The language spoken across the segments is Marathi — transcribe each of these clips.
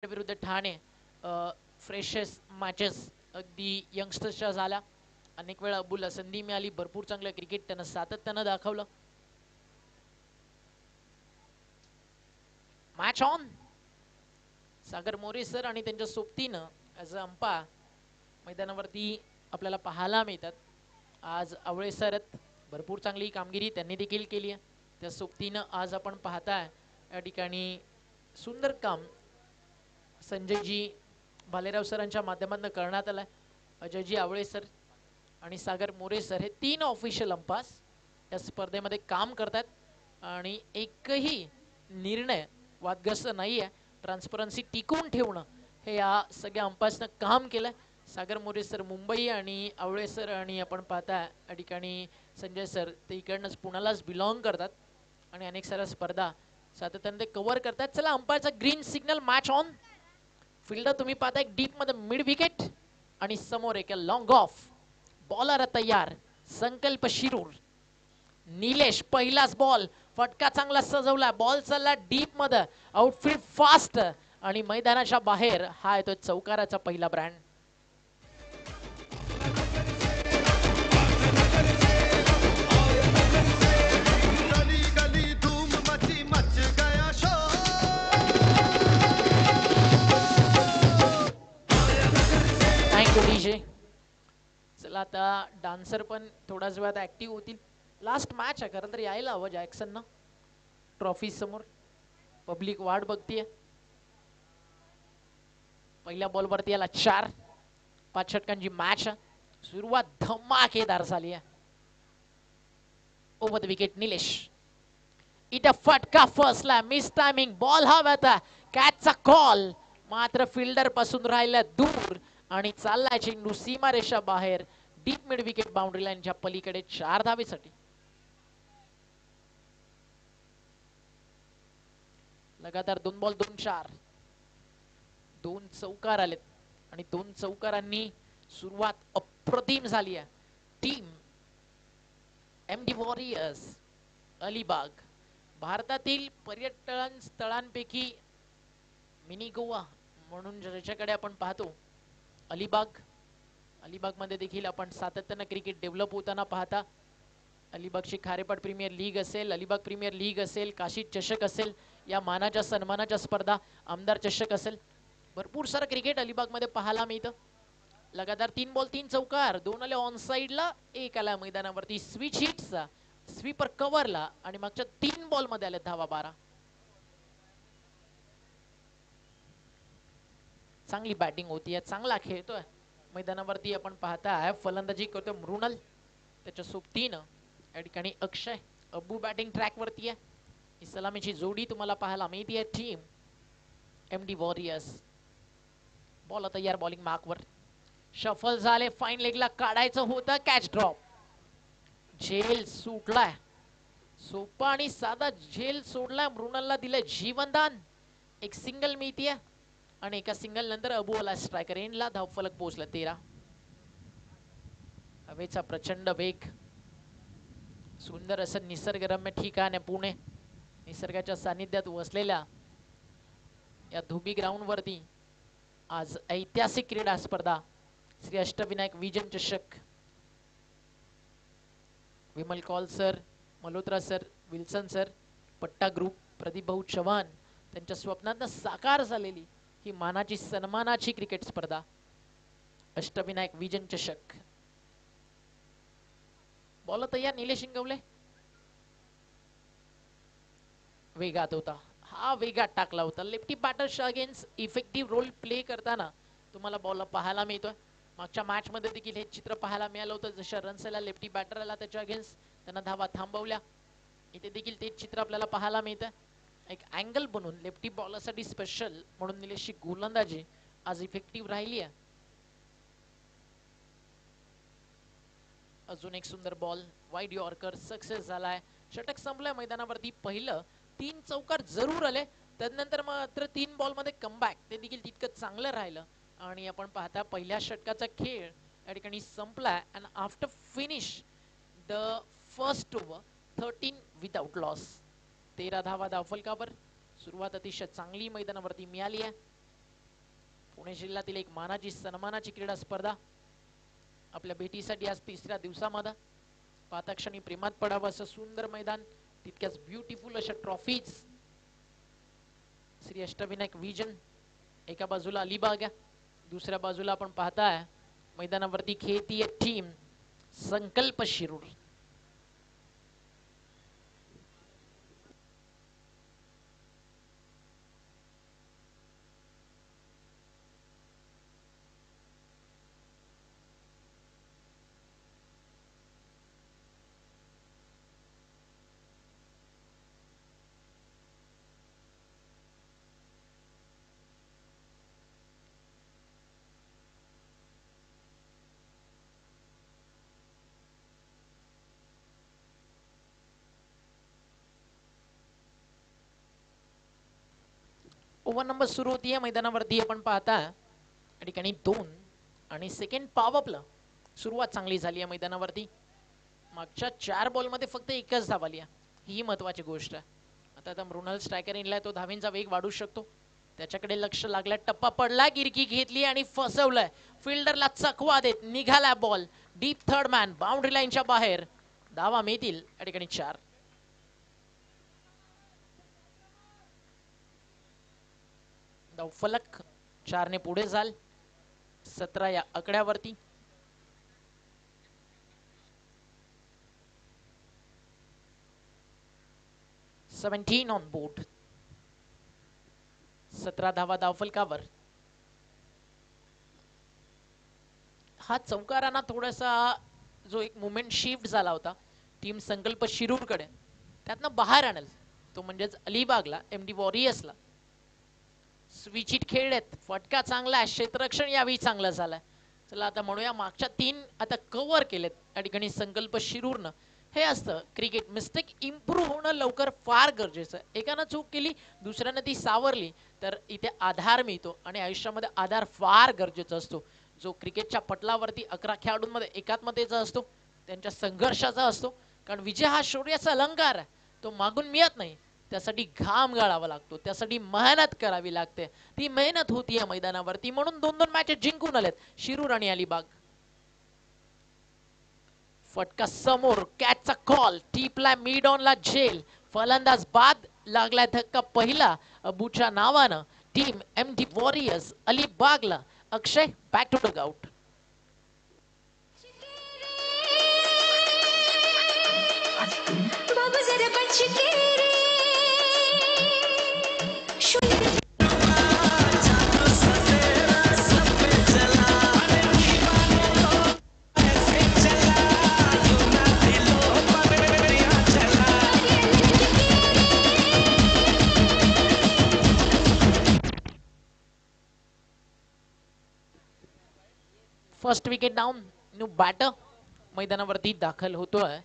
विरुद्ध ठाणे फ्रेशेस मॅचेस अगदी यंगस्टर्सच्या झाल्या. अनेक वेळा अब्बूला संधी मिळाली. भरपूर चांगलं क्रिकेट त्यानं सातत्यानं दाखवलं. Match on. Sagar More sir आणि त्यांच्या सोबतीनं ॲज अ अंपायर मैदानावरती आपल्याला पाहायला मिळतात. आज आवळे सर भरपूर चांगली कामगिरी त्यांनी देखील केली आहे. त्या सोबतीनं आज आपण पाहताय या ठिकाणी सुंदर काम संजयजी भालेराव सरांच्या माध्यमातून करण्यात आलं. अजयजी आवळे सर आणि सागर मोरे सर हे तीन ऑफिशियल अंपायर्स या स्पर्धेमध्ये काम करतात आणि एकही निर्णय वादग्रस्त नाही आहे. ट्रान्सपरन्सी टिकवून ठेवणं हे या सगळ्या अंपायर्सनं काम केलं. सागर मोरे सर मुंबई आणि आवळे सर आणि आपण पाहता या ठिकाणी संजय सर ते इकडनंच पुण्यालाच बिलॉंग करतात आणि अनेक साऱ्या स्पर्धा सातत्याने ते कव्हर करतात. चला अंपायरचा green signal. Match on. Fielder तुम्ही पाहता एक डीप मध्ये मिड विकेट आणि समोर एक लॉंग ऑफ. बॉलर तयार संकल्प शिरूर. निलेश पहिलाच बॉल फटका चांगला सजवला. बॉल चालला डीप मध्ये. आउटफील्ड फास्ट आणि मैदानाच्या बाहेर हा येतो चौकाराचा पहिला ब्रँड. Thank you DJ. चला आता डान्सर पण थोड्याच वेळात ऍक्टिव्ह होतील. लास्ट मॅच आहे खरं तर यायला हवं जॅक्सन ना ट्रॉफी समोर. पब्लिक वाट बघतीये. पहिल्या बॉलवरती याला 4. 5 षटकांची मॅच. सुरुवात धमाकेदार झाली आहे. Over the wicket Nilesh. इथं फटका फसला. Miss timing. बॉल हवा होता. कॅचचा कॉल मात्र फिल्डर पासून राहिला दूर आणि चाललाय चेंडू सीमारेषा बाहेर. डीप मिड विकेट बाउंड्री लाईनच्या पलीकडे 4 धावेसाठी. लगातार 2 बॉल 2 4. 2 चौकार आलेत आणि 2 चौकारांनी सुरुवात अप्रतिम झाली आहे. टीम एमडी वॉरियर्स अलिबाग भारतातील पर्यटन स्थळांपैकी मिनी गोवा म्हणून ज्याच्याकडे आपण पाहतो अलिबाग. अलिबागमध्ये देखील आपण सातत्यानं क्रिकेट डेव्हलप होताना पाहता. अलिबागची खारेपाट प्रीमियर लीग असेल, अलिबाग प्रीमियर लीग असेल, काशी चषक असेल, या मानाच्या सन्मानाच्या स्पर्धा, आमदार चषक असेल, भरपूर सारं क्रिकेट अलिबागमध्ये पाहायला मिळतं. लगातार 3 बॉल 3 चौकार. 2 आले ऑन साइडला, 1 आला मैदानावरती स्विच हिट्सचा. स्वीपर कव्हरला आणि मागच्या 3 बॉल मध्ये आले धावा 12. चांगली बॅटिंग होतीये. चांगला खेळतोय मैदानावरती आपण पाहताय. फलंदाजी करतोय मृणाल. त्याच्या सोबतीनं या ठिकाणी अक्षय. अब्बू बॅटिंग ट्रॅक वरती आहे. ही सलामीची जोडी तुम्हाला पाहायला मिळतीये. Team MD warriors. बॉल तयार बॉलिंग मार्कवर. शफल झाले. फाईन लेगला काढायचं होतं. Catch drop. झेल सुटलाय. सोपा आणि साधा झेल सोडलाय. मृणालला दिलंय जीवनदान. एक सिंगल मिळतीये आणि एका सिंगल नंतर अबू आला स्ट्रायकर एंडला. धावफलक पोहोचला 13. हवेचा प्रचंड वेग. सुंदर असं निसर्गरम्य ठिकाण आहे पुणे. निसर्गाच्या सानिध्यात वसलेल्या या धुबी ग्राउंड वरती आज ऐतिहासिक क्रीडा स्पर्धा श्री अष्टविनायक विजन चषक. Vimal call sir, Malhotra sir, Wilson sir, पट्टा ग्रुप, प्रदीप भाऊ चव्हाण त्यांच्या स्वप्नातनं साकार झालेली ही मानाची सन्मानाची क्रिकेट स्पर्धा अष्टविनायक विजन चषक. बॉल तयार. निलेश इंगवले. वेगात होता. हा वेगात टाकला होता. Lefty batters against effective role play करताना तुम्हाला बॉल पाहायला मिळतोय. मागच्या मॅच मध्ये देखील हे चित्र पाहायला मिळालं होतं. जशा रन्सला लेफ्टी बॅटर आला त्याच्या अगेन्स्ट त्यांना धावा थांबवल्या. इथे देखील तेच चित्र आपल्याला पाहायला मिळतं. एक अँगल बनून लेफ्टी बॉलरसाठी स्पेशल म्हणून निलेशची गोलंदाजी आज इफेक्टिव्ह राहिली आहे. अजून एक सुंदर बॉल वाईड यॉर्कर सक्सेस झालाय. षटक संपलंय मैदानावरती. पहिलं 3 चौकार जरूर आले. त्यानंतर मात्र 3 बॉल मध्ये कमबॅक ते देखील तितकं चांगलं राहिलं आणि आपण पाहता पहिल्या षटकाचा खेळ या ठिकाणी संपलाय. And after finish the first over 13 without loss. 13 धावा धावफलकावर. सुरुवात अतिशय चांगली मैदानावरती मिळाली आहे. पुणे जिल्ह्यातील एक मानाची सन्मानाची क्रीडा स्पर्धा आपल्या भेटीसाठी आज तिसऱ्या दिवसामध्ये पाहता क्षणी प्रेमात पडावं असं सुंदर मैदान, तितक्याच ब्युटिफुल अशा ट्रॉफीज. श्री अष्टविनायक विजन एका बाजूला अलिबाग, दुसऱ्या बाजूला आपण पाहताय मैदानावरती खेळतीये टीम संकल्प शिरूर. ओव्हर नंबर सुरू होतीये मैदानावरती आपण पाहता या ठिकाणी 2 आणि सेकंड पॉवर प्ले. सुरुवात चांगली झाली आहे मैदानावरती. मागच्या 4 बॉलमध्ये फक्त एकच धाव आली आहे, ही महत्वाची गोष्ट आहे. आता मृणाल स्ट्रायकर इनलाय, तो धावींचा वेग वाढू शकतो. त्याच्याकडे लक्ष लागलाय, टप्पा पडला, गिरकी घेतली आणि फसवलंय. फिल्डरला चकवा देत निघाला ball deep third man boundary लाईनच्या बाहेर. धावा मिळतील या ठिकाणी 4. फलक 4 ने पुढे जाल 17 या आकड्यावरती. Seventeen on board. 17 धावा धावफलकावर. हा चौकारांना थोडासा जो एक मुवमेंट शिफ्ट झाला होता टीम संकल्प शिरूरकडे, त्यातनं बाहेर आणल तो म्हणजेच अलिबागला एमडी वॉरियर्सला. स्विचिट खेळलेत, फटका चांगला आहे, क्षेत्ररक्षण यावेळी चांगलं झालंय. चला आता म्हणूया मागच्या 3 आता कव्हर केलेत या ठिकाणी संकल्प शिरूरनं. हे असतं क्रिकेट, मिस्टेक इम्प्रूव्ह होणं लवकर फार गरजेचं आहे. एकानं चूक केली, दुसऱ्यानं ती सावरली तर इथे आधार मिळतो आणि आयुष्यामध्ये आधार फार गरजेचा असतो. जो क्रिकेटच्या पटलावरती 11 खेळाडूंमध्ये एकात्मतेचा असतो, त्यांच्या संघर्षाचा असतो. कारण विजय हा शौर्याचा अलंकार आहे, तो मागून मिळत नाही. त्यासाठी घाम गाळावा लागतो, त्यासाठी मेहनत करावी लागते. ती मेहनत होती या मैदानावरती, म्हणून 2-2 मॅचेस जिंकून आलेत शिरूर आणि अलिबाग. फटका समोर, कॅचचा कॉल, टीपला मिड ऑनला झेल, फलंदाज बाद, लागलाय धक्का पहिला अबूच्या नावानं. टीम एमडी वॉरियर्स अलिबागला Akshay back to dugout. First wicket down. New batter मैदानावरती दाखल होतोय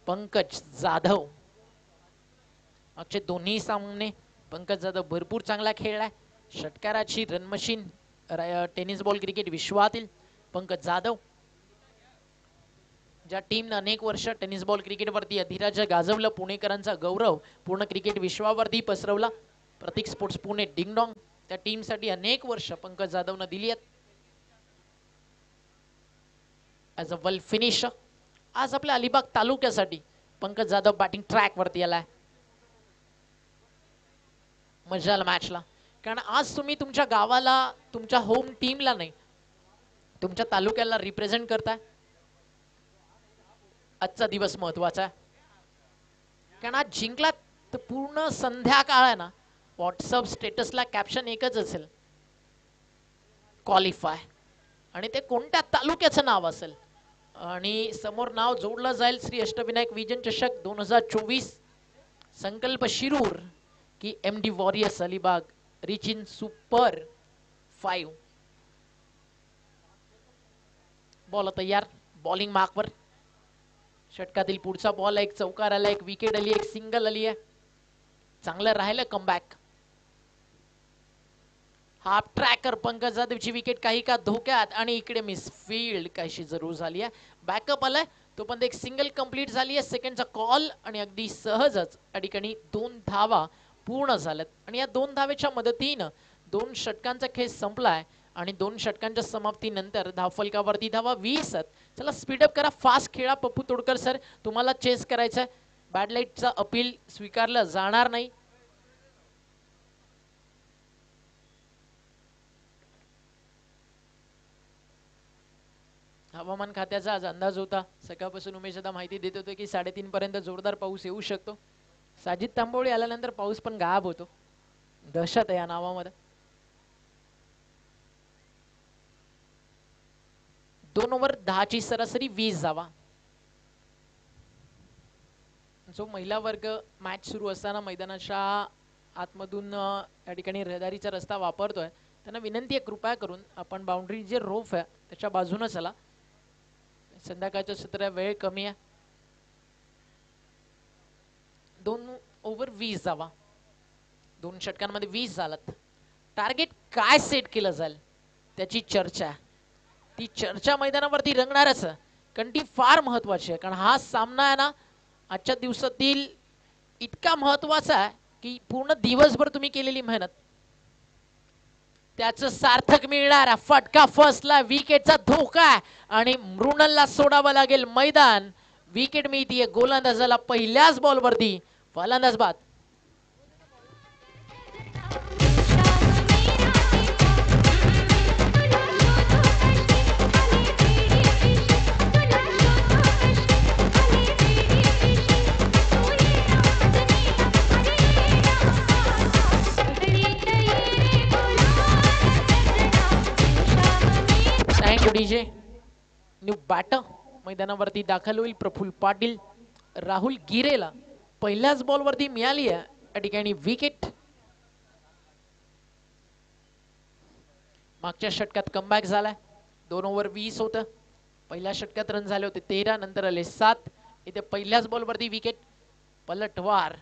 पंकज जाधव. मागचे दोन्ही सामने पंकज जाधव भरपूर चांगला खेळलाय. षटकाराची run machine tennis ball cricket विश्वातील पंकज जाधव, ज्या टीमने अनेक वर्ष टेनिस बॉल क्रिकेटवरती अधिराज्य गाजवलं, पुणेकरांचा गौरव पूर्ण क्रिकेट विश्वावरती पसरवला. प्रतीक स्पोर्ट्स पुणे डिंगडॉंग, त्या टीमसाठी अनेक वर्ष पंकज जाधवनं दिली आहेत. ॲज अ वेल फिनिशर आज आपल्या अलिबाग तालुक्यासाठी पंकज जाधव बॅटिंग ट्रॅक वरती आलाय. मजा आला मॅचला, कारण आज तुम्ही तुमच्या गावाला, तुमच्या होम टीमला नाही, तुमच्या तालुक्याला रिप्रेझेंट करताय. आजचा दिवस महत्वाचा आहे, कारण आज जिंकला तर पूर्ण संध्याकाळ आहे ना, व्हॉट्सअप स्टेटसला कॅप्शन एकच असेल, क्वालिफाय, आणि ते कोणत्या तालुक्याचं नाव असेल आणि समोर नाव जोडलं जाईल श्री अष्टविनायक विजन चषक 2024 संकल्प शिरूर की MD warriors Alibag rich in super 5. Ball तयार, बॉलिंग मार्कवर. षटकातील पुढचा बॉल, एक चौकार आला, एक विकेट आली, एक सिंगल आली आहे. चांगलं राहिलं कमबॅक. हाफ ट्रॅकर पंकज जाधवची विकेट काही का धोक्यात आणि इकडे मिस फील्ड काहीशी जरूर झाली आहे. बॅकअप आलाय तो पण एक सिंगल कंप्लीट झाली आहे. सेकंडचा कॉल आणि अगदी सहजच या ठिकाणी 2 धावा पूर्ण झाल्यात आणि या 2 धावेच्या मदतीनं 2 षटकांचा खेळ संपलाय आणि 2 षटकांच्या समाप्तीनंतर धावफलकावरती धावा 20. चला स्पीडअप करा, फास्ट खेळा पप्पू तोडकर सर, तुम्हाला चेस करायचं. बॅड लाईटचा अपील स्वीकारलं जाणार नाही. हवामान खात्याचा आज अंदाज होता, सकाळपासून उमेश दादा माहिती देत होते की 3:30 पर्यंत जोरदार पाऊस येऊ शकतो. साजिद तांबोळी आल्यानंतर पाऊस पण गायब होतो. दहशत आहे या नावामध्ये. 2 ओव्हर 10ची सरासरी 20 धावा. जो महिला वर्ग मॅच सुरू असताना मैदानाच्या आतमधून या ठिकाणी रहदारीचा रस्ता वापरतोय त्यांना विनंती आहे कृपया करून आपण बाउंड्री जे रोफ आहे त्याच्या बाजूने चला. संध्याकाळचं सत्र वेळ कमी आहे. 2 ओव्हर 20 धावा, 2 षटकांमध्ये 20 झालात. टार्गेट काय सेट केलं जाईल त्याची चर्चा, ती चर्चा मैदानावरती रंगणारच. कारण ती फार महत्वाची आहे, कारण हा सामना आहे ना आजच्या दिवसातील इतका महत्वाचा आहे की पूर्ण दिवसभर तुम्ही केलेली मेहनत त्याचं सार्थक मिळणार. फटका फर्स्टला, विकेटचा धोका आणि मृणालला सोडावं लागेल मैदान. विकेट मिळतीये गोलंदाजाला पहिल्याच बॉलवरती. फलंदाज बाद. डीजे न्यू बॅटर मैदानावरती दाखल होईल. प्रफुल्ल पाटील राहुल गिरेला पहिल्याच बॉलवरती मिळाली आहे या ठिकाणी विकेट. मागच्या षटकात कमबॅक झालाय. 2 ओव्हर 20 होतं. पहिल्या षटकात रन झाले होते 13, नंतर आले 7. इथे पहिल्याच बॉलवरती विकेट. पलटवार,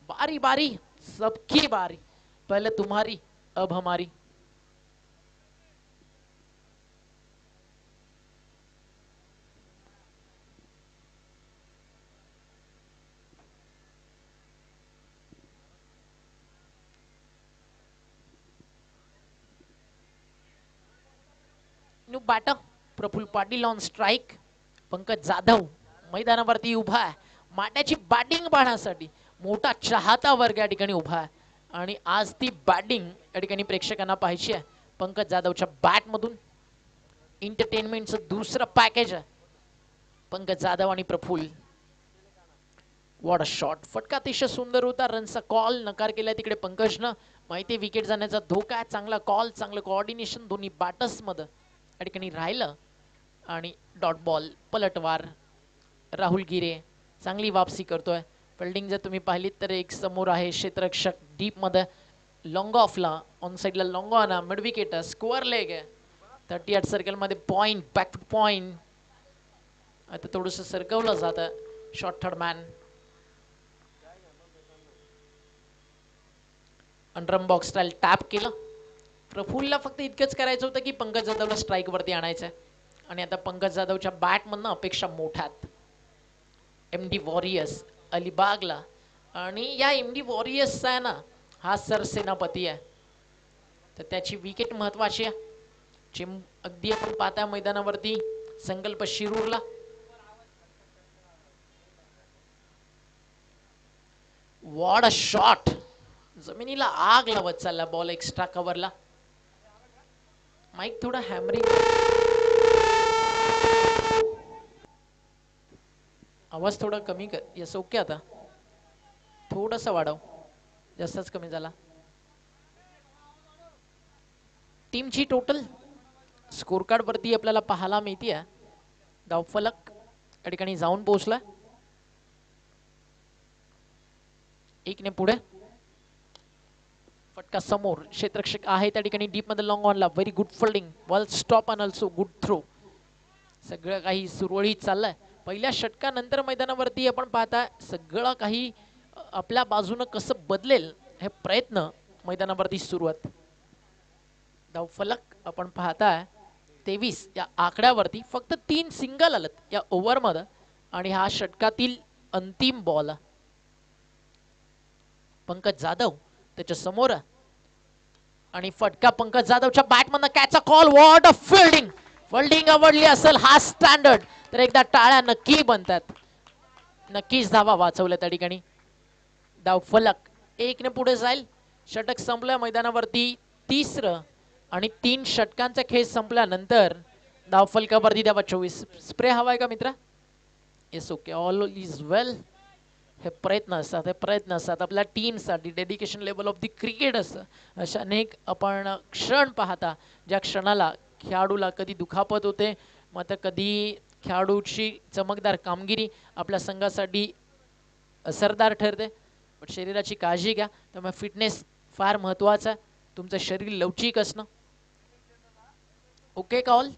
बारी बारी सबकी बारी, पहले तुम्हारी अब हमारी. New batter Prafull Patil on strike. Pankaj Jadhav मैदानावरती उभा आहे माट्याची बॅटिंग पाहण्यासाठी. मोठा चाहता वर्ग या ठिकाणी उभा आहे आणि आज ती बॅटिंग या ठिकाणी प्रेक्षकांना पाहायची आहे. पंकज जाधवच्या बॅट मधून एंटरटेनमेंटचं दुसरं पॅकेज आहे. पंकज जाधव आणि प्रफुल्ल. What a shot. फटका अतिशय सुंदर होता. रनचा कॉल नकार केलाय तिकडे पंकजनं. माहिती विकेट जाण्याचा धोका आहे. चांगला कॉल, चांगलं कोऑर्डिनेशन दोन्ही बॅटर्स मध्ये या ठिकाणी राहिलं आणि डॉट बॉल. पलटवार. राहुल गिरे चांगली वापसी करतोय. फिल्डिंग जर तुम्ही पाहिलीत तर एक समोर आहे क्षेत्ररक्षक डीप मध्ये लॉंग ऑफला, ऑन साइडला long on, mid wicket, square leg आहे. 38 सर्कल मध्ये पॉइंट, बॅक टू पॉइंट. आता थोडंसं सरकवलं जातं. Short third man. Underarm box style tap केलं. प्रफुल्लला फक्त इतकंच करायचं होतं की पंकज जाधवला स्ट्राईक वरती आणायचं आणि आता पंकज जाधवच्या बॅट मधनं अपेक्षा मोठ्यात. MD वॉरियर्स अलिबागला आणि या MD वॉरियर्सचा आहे ना हा सरसेनापती आहे तर त्याची विकेट महत्वाची आहे. अगदी आपण पाहता मैदानावरती संकल्प शिरूरला. What a shot. जमिनीला आग लावत चालला बॉल एक्स्ट्रा कव्हरला. माईक थोडा हॅमरिंग. आवाज थोडा कमी कर. Yes okay. आता थोडासा वाढव. जास्तच कमी झाला. टीमची टोटल स्कोर कार्ड वरती आपल्याला पाहायला मिळते. धावफलक या ठिकाणी जाऊन पोहोचला. 1 ने पुढे. फटका समोर. क्षेत्ररक्षक आहे त्या ठिकाणी डीप मध्ये लॉंग ऑनला. Very good fielding. Ball stop and also good throw. सगळं काही सुरळीत चाललंय. पहिल्या षटकानंतर मैदानावरती आपण पाहता सगळं काही आपल्या बाजूनं कसं बदलेल हे प्रयत्न मैदानावरती सुरू आहेत. धावफलक आपण पाहताय 23 या आकड्यावरती. फक्त 3 सिंगल आलेत या ओव्हर मध्ये आणि हा षटकातील अंतिम बॉल. पंकज जाधव त्याच्या समोर आणि फटका पंकज जाधवच्या बॅटमधनं catch call. What a fielding. Fielding आवडली असेल हा स्टँडर्ड तर एकदा टाळ्या नक्की बनतात. नक्कीच धावा वाचवल्या त्या ठिकाणी. धाव फलक 1 ने पुढे जाईल. षटक संपलं मैदानावरती तिसरं आणि 3 षटकांचा खेळ संपल्यानंतर धाव फलकावरती धावा 24. स्प्रे हवाय का मित्रा? Yes okay, all is well. हे प्रयत्न असतात आपल्या टीमसाठी. Dedication level of the cricket असतं. अशा अनेक आपण क्षण पाहता ज्या क्षणाला खेळाडूला कधी दुखापत होते, मग कधी खेळाडूची चमकदार कामगिरी आपल्या संघासाठी असरदार ठरते. पण शरीराची काळजी घ्या. त्यामुळे फिटनेस फार महत्त्वाचा आहे. तुमचं शरीर लवचिक असणं. Okay call.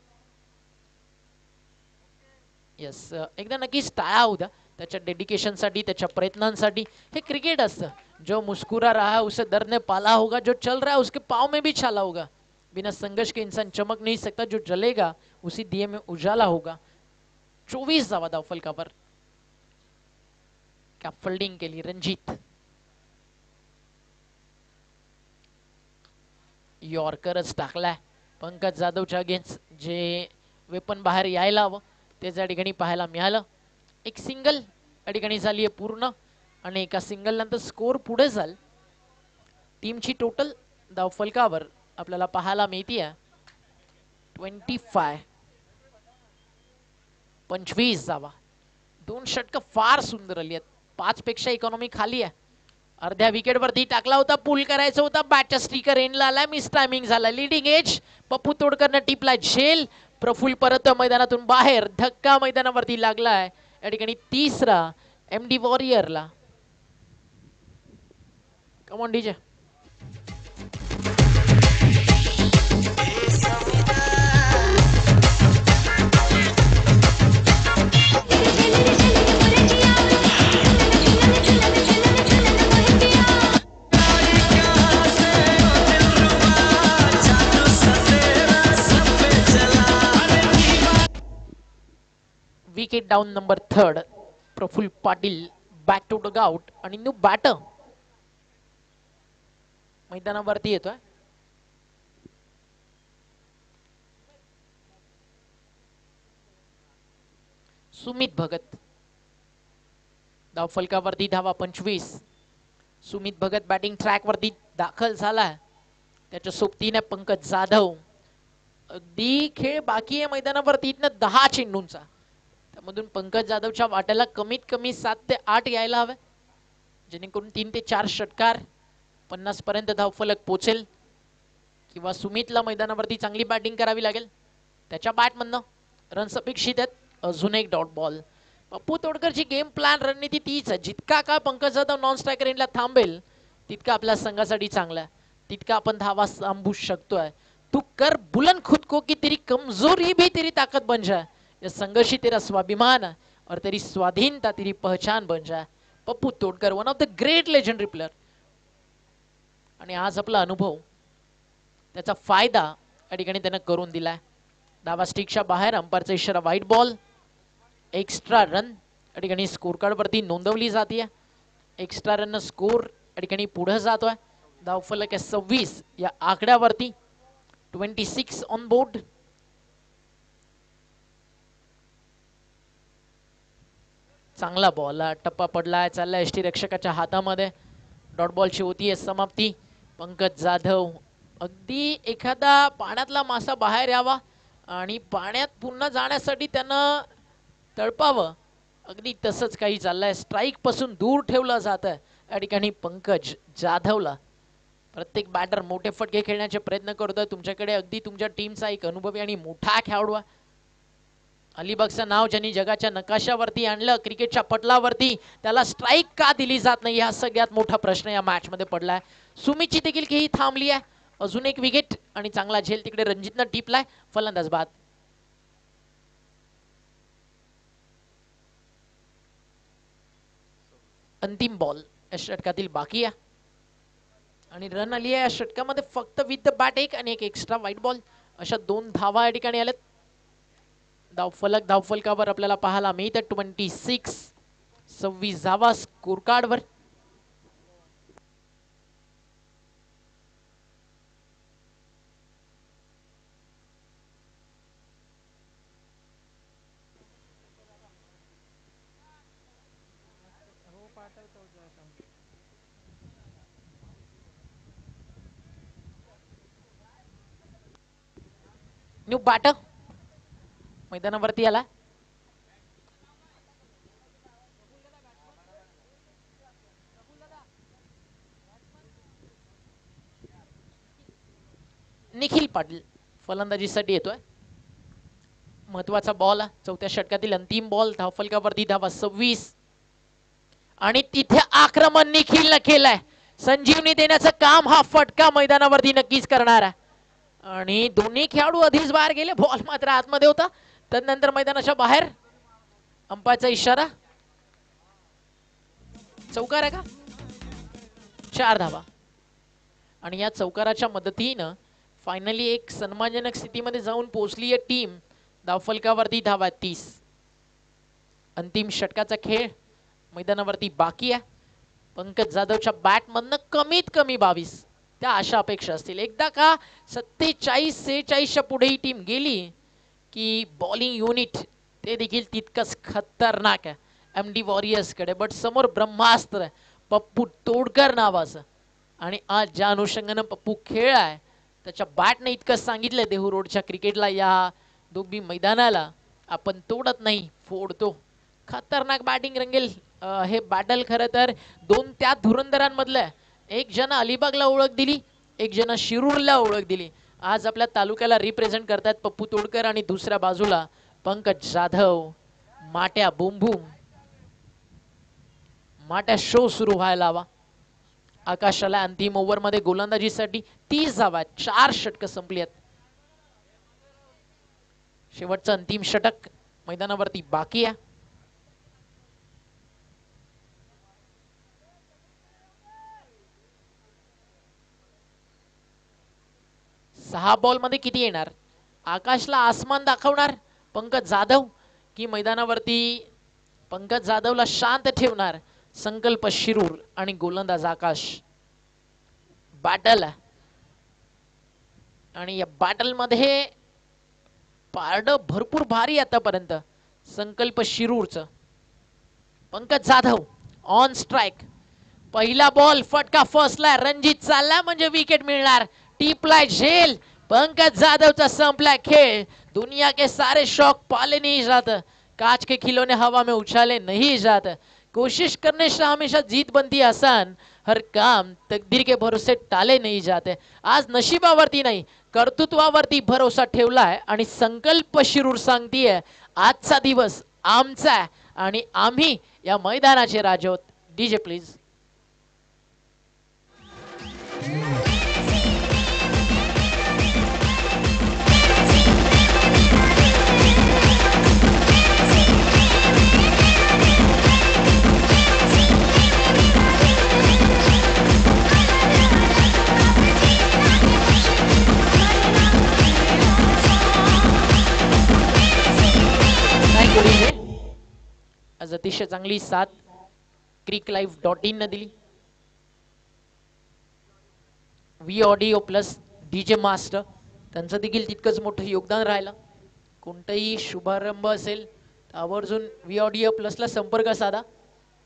यस, एकदा नक्कीच टाळा होऊ द्या त्याच्या डेडिकेशनसाठी, त्याच्या प्रयत्नांसाठी. हे क्रिकेट असतं. जो मुस्कुरा रहा है उसे दर्द ने पाला होगा, जो चल रहा है उसके पाँव में भी छाला होगा. बिना संघर्ष के इंसान चमक नहीं सकता, जो जलेगा उसी दिए में उजाला होगा. 24 धावा धाव फलकावर. क्या फिल्डिंग केली रणजित. यॉर्करच टाकलाय पंकज जाधवच्या अगेन्स्ट. जे वेपन बाहेर यायला हवं ते त्या ठिकाणी पाहायला मिळालं. एक सिंगल या ठिकाणी झाली आहे पूर्ण आणि एका सिंगल नंतर स्कोर पुढे जाल. टीमची टोटल धाव फलकावर आपल्याला पाहायला मिळते 25. 25 धावा. 2 षटक फार सुंदर आली आहेत. 5 पेक्षा इकॉनॉमी खाली आहे. अर्ध्या विकेट वरती टाकला होता, पुल करायचा होता, बॅटचा स्टिकर एंडला आलाय, मिस टायमिंग झाला. लिडिंग एज पप्पू तोडकरनं टिपलाय झेल. प्रफुल्ल परत मैदानातून बाहेर. धक्का मैदानावरती लागलाय या ठिकाणी तिसरा MD वॉरियरला. Come on DJ. Wicket down number 3. Prafull Patil back to dugout आणि न्यू बॅटर मैदानावरती येतोय. सुमित भगत. धाव फलकावरती धावा 25. सुमित भगत बॅटिंग ट्रॅक वरती दाखल झालाय. त्याच्या सोबतीने पंकज जाधव. अगदी खेळ बाकी आहे मैदानावरती 10 चेंडूंचा. त्यामधून पंकज जाधवच्या वाट्याला कमीत कमी 7 ते 8 यायला हवे, जेणेकरून 3 ते 4 षटकार 50 पर्यंत धावफलक पोचेल. किंवा सुमितला मैदानावरती चांगली बॅटिंग करावी लागेल. त्याच्या बॅटमधनं रन्स अपेक्षित आहेत. अजून एक डॉट बॉल. पप्पू तोडकरची गेम प्लॅन रणनीती तीच आहे. जितका काळ पंकज जाधव नॉन स्ट्रायकर एंडला थांबेल तितका आपल्या संघासाठी चांगला आहे, तितका आपण धावा थांबू शकतोय. तू कर बुलंद खुद को कि तेरी कमजोरी भी तेरी ताकत बन जाए. यह संघर्ष ही तेरा स्वाभिमान है और तेरी स्वाधीनता तेरी पहचान बन जाए. Pappu Todkar one of the great legendary player. आणि आज आपला अनुभव त्याचा फायदा या ठिकाणी त्यानं करून दिलाय. धावा स्टिकच्या बाहेर. अंपायरचा इशारा व्हाईट बॉल. एक्स्ट्रा रन या ठिकाणी स्कोर कार्ड वरती नोंदवली जाते. एक्स्ट्रा रन स्कोर या ठिकाणी पुढे जातोय. धावफलक आहे 26 या आकड्यावरती. 26 ऑन बोर्ड. चांगला बॉल. टप्पा पडलाय. चाललाय एसटी रक्षकाच्या हातामध्ये. डॉट बॉलची होतीये समाप्ती. पंकज जाधव. अगदी एखादा पाण्यातला मासा बाहेर यावा आणि पाण्यात पुन्हा जाण्यासाठी त्यानं तळपावं, अगदी तसंच काही चाललंय. स्ट्राईक पासून दूर ठेवलं जात आहे या ठिकाणी पंकज जाधवला. प्रत्येक बॅटर मोठे फटके खेळण्याचे प्रयत्न करतोय. तुमच्याकडे अगदी तुमच्या टीमचा एक अनुभवी आणि मोठा खेळाडू आहे. अलिबागचं नाव ज्यांनी जगाच्या नकाशावरती आणलं, क्रिकेटच्या पटलावरती, त्याला स्ट्राईक का दिली जात नाही हा सगळ्यात मोठा प्रश्न या मॅच मध्ये पडलाय. सुमितची देखील खेळी थांबली आहे. अजून एक विकेट आणि चांगला झेल तिकडे रणजितनं टिपलाय. फलंदाज बाद. अंतिम बॉल या षटकातील बाकी आहे आणि रन आली आहे या षटकामध्ये फक्त विथ द बॅट एक आणि एक एक्स्ट्रा व्हाईट बॉल अशा 2 धावा या ठिकाणी आल्यात. धावफलकावर आपल्याला पाहायला मिळतं 26. 26 धावा स्कोर कार्डवर. न्यू बाट मैदानावरती आला. निखिल पाटील फलंदाजीसाठी येतोय. महत्वाचा बॉल, चौथ्या षटकातील अंतिम बॉल. धावफलकावरती धावा 26 आणि तिथे आक्रमण निखिलनं केलंय. संजीवनी देण्याचं काम हा फटका मैदानावरती नक्कीच करणार आहे. आणि दोन्ही खेळाडू आधीच बाहेर गेले. बॉल मात्र आतमध्ये होता. तदनंतर मैदानाच्या बाहेर अंपायरचा इशारा. चौकार आहे का? 4 धावा. आणि या चौकाराच्या मदतीनं फायनली एक सन्मानजनक स्थितीमध्ये जाऊन पोहोचली आहे टीम. धावफलकावरती धावा 30. अंतिम षटकाचा खेळ मैदानावरती बाकी आहे. पंकज जाधवच्या बॅटमधनं कमीत कमी 22 त्या अशा अपेक्षा असतील. एकदा का 47-46च्या पुढे ही टीम गेली की बॉलिंग युनिट ते देखील तितकंच खतरनाक आहे MD वॉरियर्सकडे. बट समोर ब्रह्मास्त्र पप्पू तोडकर नावाचं. आणि आज ज्या अनुषंगानं पप्पू खेळलाय त्याच्या बॅटने इतकं सांगितलंय देहू रोडच्या क्रिकेटला, या दोघी मैदानाला आपण तोडत नाही फोडतो. खतरनाक बॅटिंग रंगेल हे बॅटल. खरं तर दोन त्या धुरंधरांमधलं, एक जण अलिबागला ओळख दिली, एक जण शिरूरला ओळख दिली. आज आपल्या तालुक्याला रिप्रेझेंट करतात पप्पू तोडकर आणि दुसऱ्या बाजूला पंकज जाधव. माट्या बुमबुम, माट्या शो सुरू व्हायला हवा. आकाशाला अंतिम ओव्हरमध्ये गोलंदाजीसाठी 30 धावा, 4 षटकं संपली आहेत. शेवटचं अंतिम षटक मैदानावरती बाकी आहे. सहा बॉल मध्ये किती येणार? आकाशला आसमान दाखवणार पंकज जाधव की मैदानावरती पंकज जाधवला शांत ठेवणार संकल्प शिरूर आणि गोलंदाज आकाश? बॅटल आणि या बॅटल मध्ये पारड भरपूर भारी आतापर्यंत संकल्प शिरूरचं. Pankaj Jadhav on strike. पहिला बॉल फटका फसला. रणजित चालला म्हणजे विकेट मिळणार. टिपलाय झेल. पंकज जाधवचा संपलाय खेळ. दुनिया के सारे शौक पाले नहीं जाते, कांच के खिलौने हवा में उछाले नहीं जाते, कोशिश करने से हमेशा जीत बनती आसान, हर काम तकदीर के भरोसे टाले नहीं जाते. आज नशिबावरती नाही कर्तृत्वावरती भरोसा ठेवलाय आणि संकल्प शिरूर सांगतीये आजचा दिवस आमचा आहे आणि आम्ही या मैदानाचे राजे आहोत. DJ please. आज अतिशय चांगली साथ cricklife.in न दिली. V audio plus DJ master त्यांचं देखील तितकंच मोठं योगदान राहिलं. कोणताही शुभारंभ असेल आवर्जून व्ही ऑडिओ प्लसला संपर्क साधा.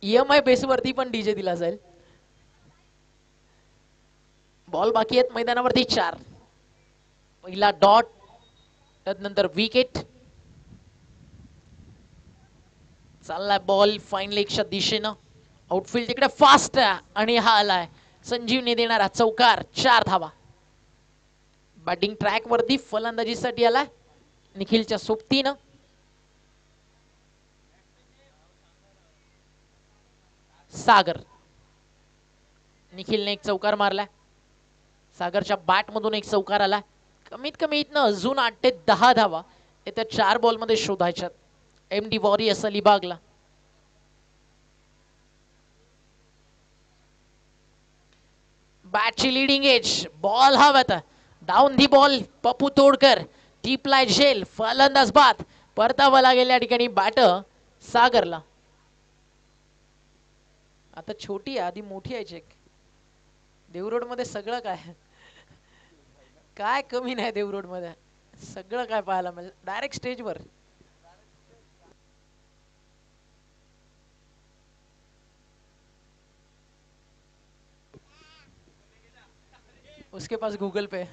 EMI बेसवरती पण डीजे दिला जाईल. बॉल बाकी आहेत मैदानावरती 4. पहिला डॉट, त्यानंतर विकेट. चाललाय बॉल फाईन लेगच्या दिशेनं. आउटफील्ड तिकडे फास्ट आणि हा आलाय संजीवनी देणारा चौकार. 4 धावा. बॅटिंग ट्रॅक वरती फलंदाजीसाठी आलाय निखिलच्या सोबतीनं. सागर. निखिलने एक चौकार मारलाय. सागरच्या बॅट मधून एक चौकार आला. कमीत कमी इथनं अजून 8 ते 10 धावा येत्या 4 बॉल मध्ये शोधायच्यात MD वॉरियर्स अलिबागला. बॅटची लिडिंग एज. बॉल हव्यात down the ball. Pappu Todkar टिपलाय झेल. फलंदाज बाद. परतावा लागेल या ठिकाणी बॅट सागरला. आता छोटी आधी मोठी आहे चेक. देवरोड मध्ये सगळं काय काय कमी नाही. देवरोड मध्ये सगळं काय पाहायला मिळेल डायरेक्ट स्टेजवर. उसके पास गूगल पे.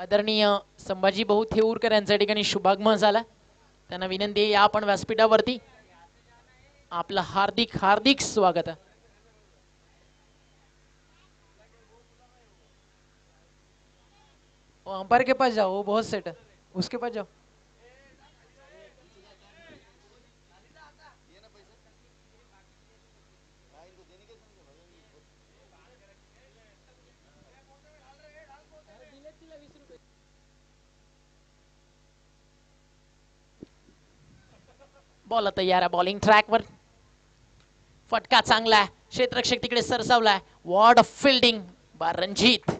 आदरणीय संभाजी भाऊ थेऊरकर यांच्या ठिकाणी शुभागमन झाला. त्यांना विनंती आहे या आपण व्यासपीठावरती. आपलं हार्दिक हार्दिक स्वागत आहे. अंपायर के पास जाओ, वो बहुत सेट है, उसके पास जाओ. बॉल तयार आहे, बॉलिंग ट्रॅकवर. फटका चांगला आहे, क्षेत्ररक्षक तिकडे सरसावलाय. वॉर्ड फिल्डिंग बा रणजित.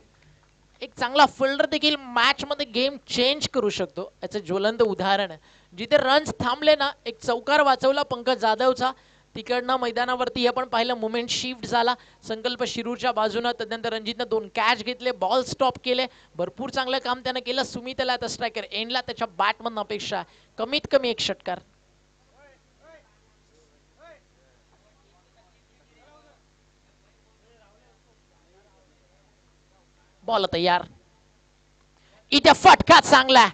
एक चांगला फिल्डर देखील मॅच मध्ये गेम चेंज करू शकतो, याचं ज्वलंत उदाहरण आहे. जिथे रन्स थांबले ना, एक चौकार वाचवला पंकज जाधवचा. तिकडनं मैदानावरती आपण पाहिलं मुवमेंट शिफ्ट झाला संकल्प शिरूरच्या बाजूनं. त्यानंतर रणजितनं 2 कॅच घेतले, बॉल स्टॉप केले. भरपूर चांगलं काम त्यानं केलं. सुमितला आता स्ट्रायकर एंडला त्याच्या बॅटमधून अपेक्षा कमीत कमी एक षटकार. बॉल तयार. इथे फटका चांगला.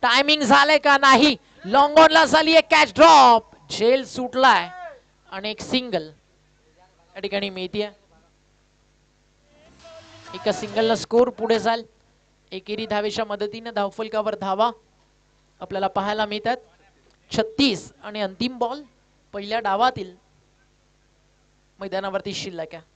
टायमिंग झालंय का नाही. लॉंग ऑनला झाली आहे कॅच ड्रॉप. झेल सुटलाय आणि एक सिंगल या ठिकाणी मिळतीये. एका सिंगलला स्कोर पुढे जाल. एकेरी धावेच्या मदतीने धावफलकावर धावा आपल्याला पाहायला मिळतात. 36 आणि अंतिम बॉल पहिल्या डावातील मैदानावरती शिल्लक आहे.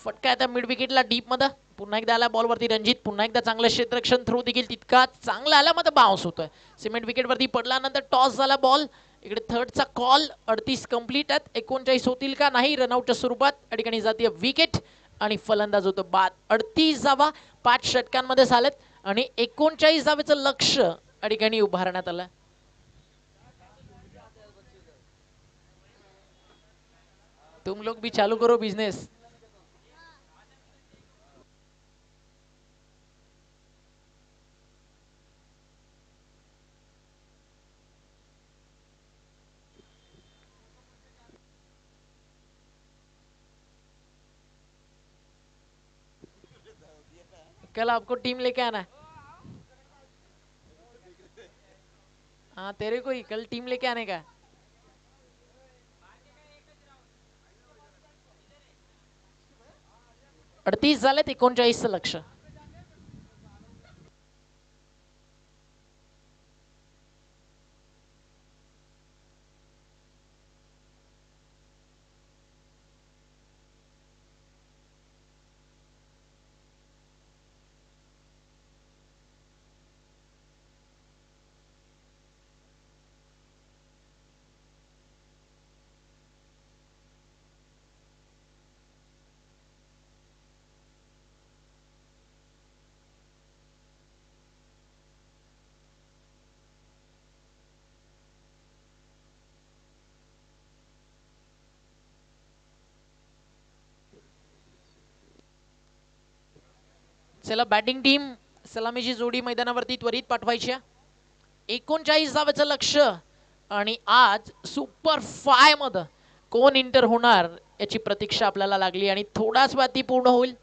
फटका आता मिड विकेटला डीप मध्ये. पुन्हा एकदा आला बॉलवरती रणजित. पुन्हा एकदा चांगलं क्षेत्ररक्षण थ्रो देखील तितका चांगला आला, मध्ये बाउन्स होतोय. सिमेंट विकेटवरती पडल्यानंतर टॉस झाला बॉल. इकडे थर्डचा कॉल. 38 कंप्लीट आहेत. 39 होतील का नाही रनआउटच्या स्वरूपात. या ठिकाणी जातीय विकेट आणि फलंदाज होतो बाद. 38 धावा 5 षटकांमध्ये झालेत आणि 39 धावेचं लक्ष या ठिकाणी उभारण्यात आलं. तुम लोग भी चालू करो बिझनेस. कल आपको टीम लेके आना है. हाँ तेरे को ही कल टीम लेके आने का है. अडतीस झालेत. 39चं लक्ष. चला बॅटिंग टीम सलामीची जोडी मैदानावरती त्वरित पाठवायची. 39 धावेचं लक्ष आणि आज सुपर 5 मध्ये कोण इंटर होणार याची प्रतीक्षा आपल्याला लागली आणि थोडाच वेळात ती पूर्ण होईल.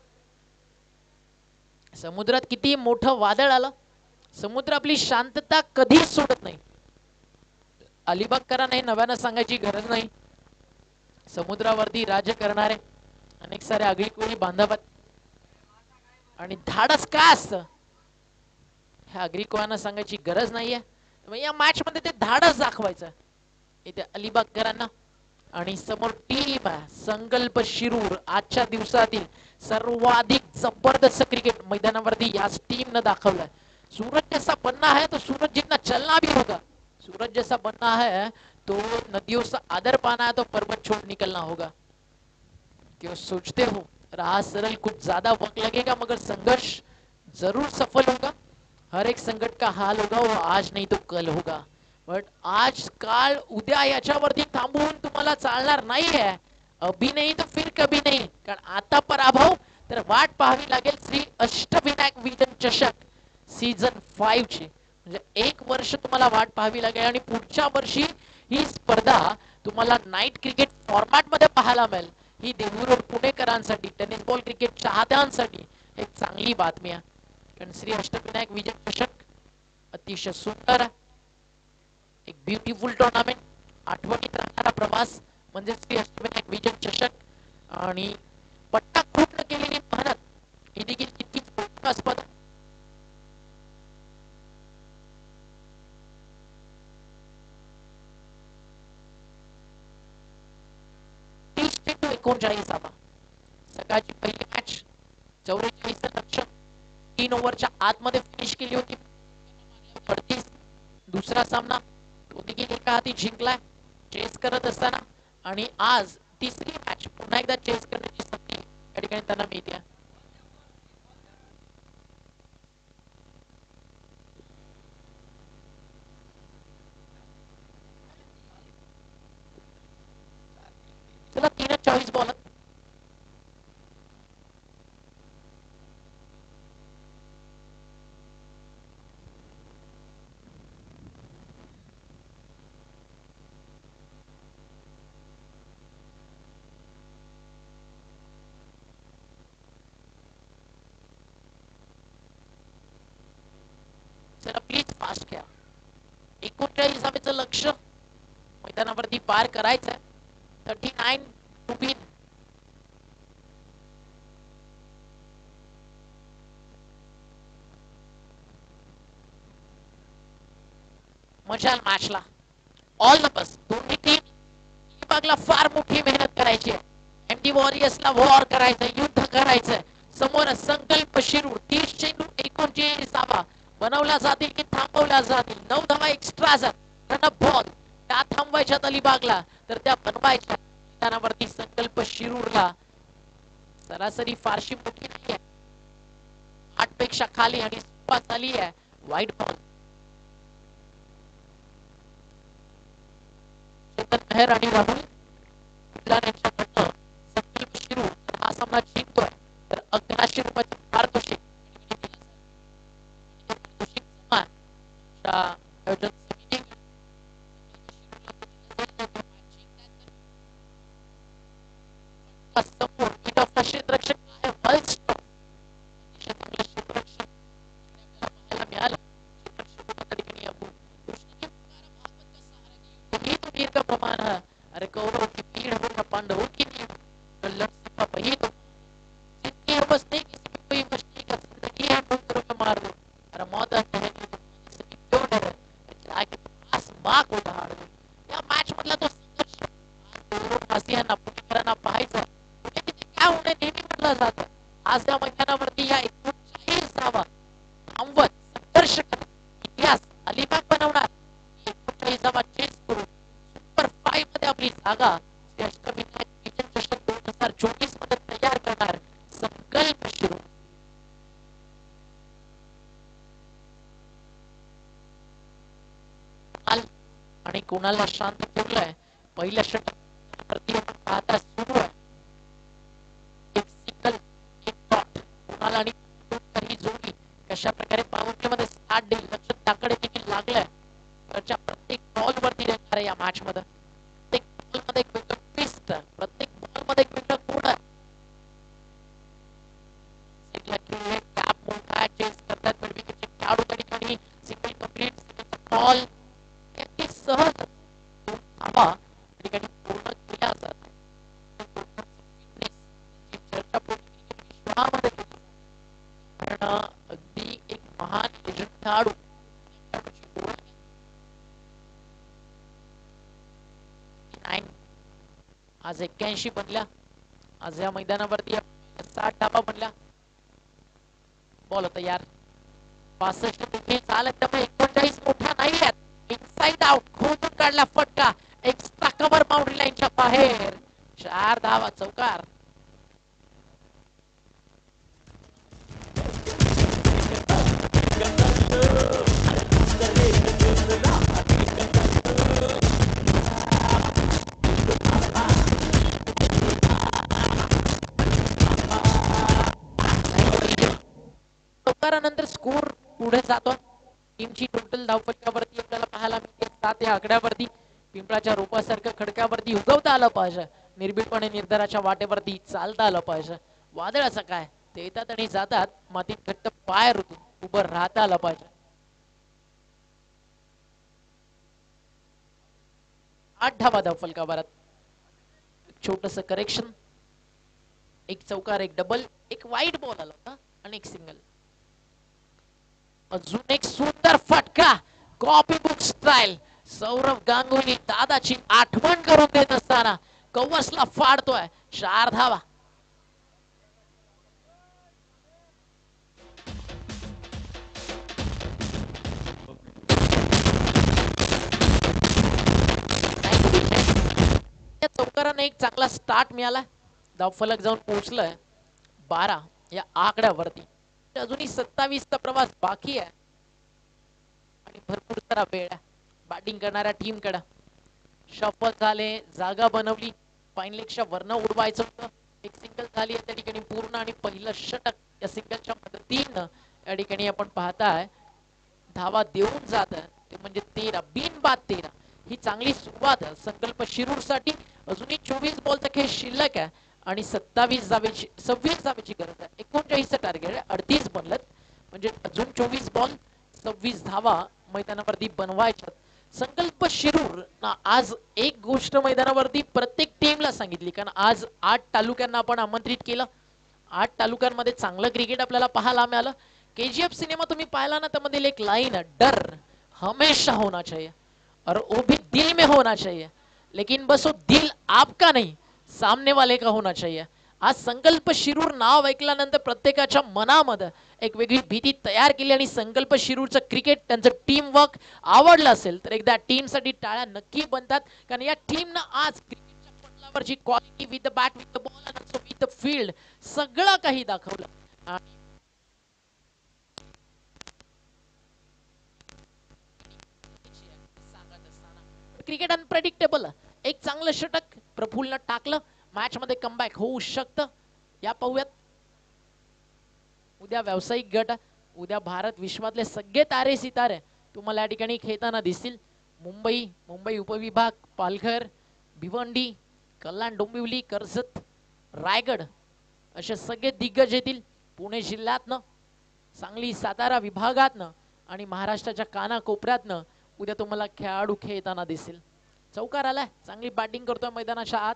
समुद्रात किती मोठं वादळ आलं, समुद्र आपली शांतता कधीच सोडत नाही. अलिबागकरांना हे नव्यानं सांगायची गरज नाही. समुद्रावरती राज्य करणारे अनेक सारे आगळीकोळी बांधव आणि धाडस काय असतं ह्या अग्रिकोळांना सांगायची गरज नाहीये. या मॅच मध्ये ते धाडस दाखवायचं इथे अलिबागकरांना. आणि समोर टीम आहे संकल्प शिरूर. आजच्या दिवसातील सर्वाधिक जबरदस्त क्रिकेट मैदानावरती याच टीम ने दाखवलाय. सूरज जैसा बनना है तो सूरज जितना चलना भी होगा. सूरज जैसा बनना है तो नदियों से आदर पाना है तो पर्वत छोड़ निकलना होगा. क्यों सोचते हो राह सरल, कुछ ज्यादा वक्त लगेगा मगर संघर्ष जरूर सफल होगा. हर एक संकट का हाल होगा वो आज नहीं तो कल होगा. बट आज काल उद्या याच्यावरती थांबून तुम्हाला चालणार नाहीये. अभी नाही तो फिर कभी नाही. कारण आता पराभव तर वाट पाहावी लागेल श्री अष्टविनायक विजन चषक सीझन 5 ची. म्हणजे 1 वर्ष तुम्हाला वाट पाहावी लागेल आणि पुढच्या वर्षी ही स्पर्धा तुम्हाला नाईट क्रिकेट फॉर्मॅट मध्ये पाहायला मिळेल. ही देहू पुणेकरांसाठी, टेनिस बॉल क्रिकेट चाहत्यांसाठी एक चांगली बातमी आहे. कारण श्री अष्टविनायक विजय चषक अतिशय सुंदर आहे. एक ब्युटिफुल टुर्नामेंट, आठवणीत राहणारा प्रवास म्हणजे श्री अष्टविनायक विजय चषक. आणि पट्टा खूप न केलेली मेहनत ही देखील तितकीच कौतुकास्पद. 30-39 सकाळची पहिली मॅच 44 लक्ष 3 ओव्हरच्या आतमध्ये फिनिश केली होती. 38. दुसरा सामना तो देखील एका हाती जिंकलाय चेस करत असताना. आणि आज तिसरी मॅच पुन्हा एकदा चेस करण्याची संधी या ठिकाणी त्यांना मिळते. चला 3 बॉल. चला प्लीज फास्ट घ्या. 39 लक्ष मैदानावरती पार करायचंय. 39 टू बी. मशाल मॅचला ऑल द बेस्ट. दोन्ही टीम विभागला फार मोठी मेहनत करायची आहे. एमडी वॉरियर्सला वॉर करायचं, युद्ध करायचं. समोर संकल्प शिरूर 30 चेंडू 39 बनवल्या जातील की थांबवल्या जातील. 9 धावा एक्स्ट्रा रन बॉल त्या थांबवायच्या अलिबागला तर त्या बनवायच्या मैदानावरती संकल्प शिरूरला. सरासरी फारशी मोठी नाही आहे, 8 पेक्षा खाली आणि सुरुवात झाली आहे. वाईट बॉल. चेतन मेहर आणि राहुल यांच्याकडनं संकल्प शिरूर हा सामना जिंकतोय. तर 1100 रुपयाची पारितोषिक आयोजन समिती समोर क्षेत्ररक्षक प्रमाण अरे कौरव की पीड़ हो पांडवों की नींव वही तो जितनी बसते किसी की कोई मछली का जिंदगी है डूंगरों पे मार दो अरे मौत है क्यों डर आगे पास माँ को दहाड़ दो. या मॅच मधला तो संघर्ष आसियाना पुणेकरांना पाहायचा. तिथे काय होणे नेहमी म्हटलं जातं. आज या मैदानावरती या 39 धावा थांबवत संघर्ष इतिहास अलिबाग बनवणार. 39 धावा चेस करून सुपर 5 मध्ये आपली जागा अष्टविनायक विजय चषक 2024 मध्ये तयार करणार संकल्प सुरू. आणि कोणाला शांत ठेवलंय पहिल्या षटक प्रति पाहता सुरू आहे. एक सिंगल एक डॉट कोणाला आणि ही जोडी कशा प्रकारे पावरमध्ये स्टार्ट देईल लक्ष त्याकडे देखील लागलंय. त्याच्या प्रत्येक बॉल वरती देणार आहे या मॅच मध्ये. प्रत्येक बॉल मध्ये एक वेगळं ट्विस्ट, प्रत्येक बॉल मध्ये एक वेगळं कोड आहे. कॅप मोठा चेस करतात पण विकेटचे खेळाडू त्या ठिकाणी सिंगल कंप्लीट बॉल अगदी सहज धावा त्या ठिकाणी पूर्ण केल्या जातात. चर्चा विश्वामध्ये कारण अगदी एक महान लेजंड खेळाडू आज 81 बनल्या. आज या मैदानावरती 60 धावा बनल्या. बॉल होता यार 65 देखील चालत त्यामुळे 39 मोठ्या नाही आहेत. इनसाइड आउट खोदून काढला फटका एक्स्ट्रा कव्हर बाउंड्री लाईनच्या बाहेर. 4 धावा चौकार. चौकारानंतर स्कोर पुढे जातो. टीमची टोटल धावफलकावरती आपल्याला पाहायला मिळते 7 या आकड्यावरती. पिंपळाच्या रोपासारखं खडकावरती उगवता आलं पाहिजे, निर्भीडपणे निर्धाराच्या वाटेवरती चालता आलं पाहिजे. वादळाचं काय, ते येतात आणि जातात, मातीत घट्ट पाय रुतून उभं राहता आलं पाहिजे. 8 धावा धावफलकावरात. छोटस करेक्शन, एक चौकार, एक डबल, एक वाईट बॉल आला होता आणि एक सिंगल. अजून एक सुंदर फटका, copy book style. Sourav Ganguly दादाची आठवण करून देत असताना कवसला फाडतोय. 4 धावा. चौकाराने एक चांगला स्टार्ट मिळाला. धावफलक जाऊन पोहोचलंय 12 या आकड्यावरती. अजूनही 27चा प्रवास बाकी आहे आणि भरपूर सारा वेळ आहे बॅटिंग करणाऱ्या टीम कडे. शफल झाले, जागा बनवली, पाईनलेगच्या वरनं उडवायचं होतं. एक सिंगल झाली त्या ठिकाणी पूर्ण आणि पहिलं षटक या सिंगलच्या मदतीनं या ठिकाणी आपण पाहताय धावा देऊन जात आहे, ते म्हणजे 13 बिनबाद 13. ही चांगली सुरुवात आहे संकल्प शिरूर साठी. अजूनही 24 बॉलचा खेळ शिल्लक आहे आणि 26 धावेची गरज आहे. 39चं टार्गेट आहे, 38 बनलं म्हणजे अजून 24 बॉल 26 धावा मैदानावरती बनवायच्या. संकल्प शिरूर आज एक गोष्ट मैदानावरती प्रत्येक टीमला सांगितली, कारण आज 8 तालुक्यांना आपण आमंत्रित केलं. 8 तालुक्यांमध्ये चांगलं क्रिकेट आपल्याला पाहायला मिळालं. केजीएफ सिनेमा तुम्ही पाहिला ना, त्यामधील एक लाईन है, डर हमेशा होना चाहिए और वो भी दिल में होना चाहिए, लेकिन बस वो दिल आपका नहीं सामने वाले का होना चाहिए. आज संकल्प शिरूर नाव ऐकल्यानंतर प्रत्येकाच्या मनामध्ये एक वेगळी भीती तयार केली आणि संकल्प शिरूरचं क्रिकेट, त्यांचं टीम वर्क आवडलं असेल तर एकदा टीमसाठी टाळ्या नक्की बनतात, कारण या टीमनं आज क्रिकेटच्या पटलावरची quality with the bat, with the ball आणि ऑल्सो विथ द फील्ड सगळं काही दाखवलं. आणि क्रिकेट अनप्रेडिक्टेबल. एक चांगलं षटक प्रफुल्लनं टाकलं, मॅच मध्ये कमबॅक होऊ शकतं. या पाहूयात उद्या व्यावसायिक गट, उद्या भारत विश्वातले सगळे तारे सितारे तुम्हाला या ठिकाणी खेळताना दिसतील. मुंबई उपविभाग, पालघर, भिवंडी, कल्याण डोंबिवली, कर्जत, रायगड असे सगळे दिग्गज येतील. पुणे जिल्ह्यातनं, सांगली सातारा विभागातनं आणि महाराष्ट्राच्या कानाकोपऱ्यातनं उद्या तुम्हाला खेळाडू खेळताना दिसेल. चौकार आलाय, चांगली बॅटिंग करतोय मैदानाच्या आत